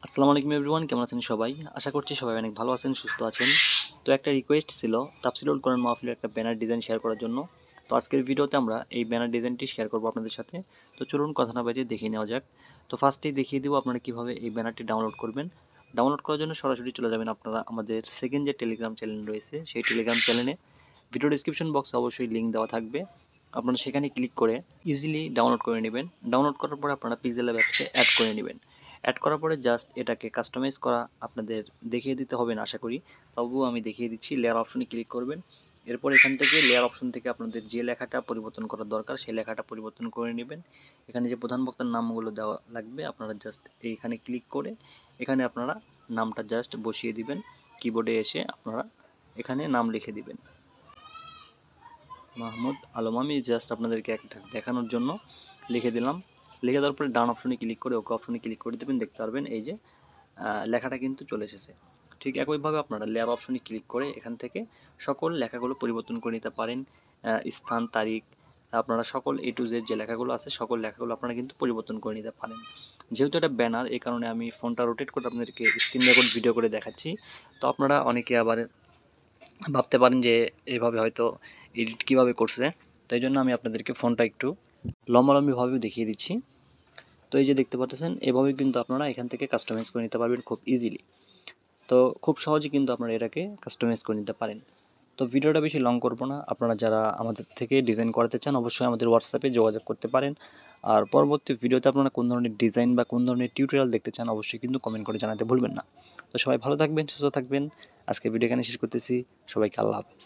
আসসালামু আলাইকুম এভরিওয়ান, কেমন আছেন সবাই? আশা করছি সবাই অনেক ভালো আছেন, সুস্থ আছেন। তো একটা রিকোয়েস্ট ছিল তাফসীরুল কোরআন মাহফিলের একটা ব্যানার ডিজাইন শেয়ার করার জন্য। তো আজকের ভিডিওতে আমরা এই ব্যানার ডিজাইনটি শেয়ার করব আপনাদের সাথে। তো চলুন কথা না বাড়িয়ে দেখিয়ে নেওয়া যাক। তো ফার্স্টেই দেখিয়ে দিব আপনারা কিভাবে এই ব্যানারটি ডাউনলোড করবেন। ডাউনলোড করার জন্য সরাসরি চলে যাবেন আপনারা আমাদের সেকেন্ড যে টেলিগ্রাম চ্যানেল রয়েছে সেই টেলিগ্রাম চ্যানেলে ভিডিও ডিসক্রিপশন বক্সে অবশ্যই লিঙ্ক দেওয়া থাকবে। আপনারা সেখানে ক্লিক করে ইজিলি ডাউনলোড করে নেবেন। ডাউনলোড করার পরে আপনারা পিক্সেল ল্যাব অ্যাপসে অ্যাড করে নেবেন। অ্যাড করার পরে জাস্ট এটাকে কাস্টমাইজ করা আপনাদের দেখিয়ে দিতে হবে না আশা করি, তবুও আমি দেখিয়ে দিচ্ছি। লেয়ার অপশনে ক্লিক করবেন। এরপর এখান থেকে লেয়ার অপশন থেকে আপনাদের যে লেখাটা পরিবর্তন করার দরকার সেই লেখাটা পরিবর্তন করে নেবেন। এখানে যে প্রধান বক্তার নামগুলো দেওয়া লাগবে আপনারা জাস্ট এইখানে ক্লিক করে এখানে আপনারা নামটা জাস্ট বসিয়ে দিবেন। কিবোর্ডে এসে আপনারা এখানে নাম লিখে দিবেন মাহমুদ আলম। আমি জাস্ট আপনাদেরকে একটা দেখানোর জন্য লিখে দিলাম। লিখে দেওয়ার পরে ডান অপশনে ক্লিক করে ওকে অপশনে ক্লিক করে দেবেন। দেখতে পারবেন এই যে লেখাটা কিন্তু চলে এসেছে। ঠিক একইভাবে আপনারা লেয়ার অপশনে ক্লিক করে এখান থেকে সকল লেখাগুলো পরিবর্তন করে নিতে পারেন। স্থান, তারিখ, আপনারা সকল A to Z যে লেখাগুলো আছে সকল লেখাগুলো আপনারা কিন্তু পরিবর্তন করে নিতে পারেন। যেহেতু এটা ব্যানার, এই কারণে আমি ফোনটা রোটেট করে আপনাদেরকে স্ক্রিন রেকর্ড ভিডিও করে দেখাচ্ছি। তো আপনারা অনেকে আবার ভাবতে পারেন যে এইভাবে হয়তো এডিট কিভাবে করছে, তাই জন্য আমি আপনাদেরকে ফোনটা একটু লম্বালম্বিভাবে দেখিয়ে দিচ্ছি। তো এই যে দেখতে পাচ্ছেন, এভাবে কিন্তু আপনারা এখান থেকে কাস্টমাইজ করে নিতে পারবেন খুব ইজিলি। তো খুব সহজে কিন্তু আপনারা এটাকে কাস্টমাইজ করে নিতে পারেন। তো ভিডিওটা বেশি লং করব না, আপনারা যারা আমাদের থেকে ডিজাইন করাতে চান অবশ্যই আমাদের হোয়াটসঅ্যাপে যোগাযোগ করতে পারেন। আর পরবর্তী ভিডিওতে আপনারা কোন ধরনের ডিজাইন বা কোন ধরনের টিউটোরিয়াল দেখতে চান অবশ্যই কিন্তু কমেন্ট করে জানাতে ভুলবেন না। তো সবাই ভালো থাকবেন, সুস্থ থাকবেন। আজকে ভিডিও এখানে শেষ করতেছি। সবাইকে আল্লাহ হাফেজ।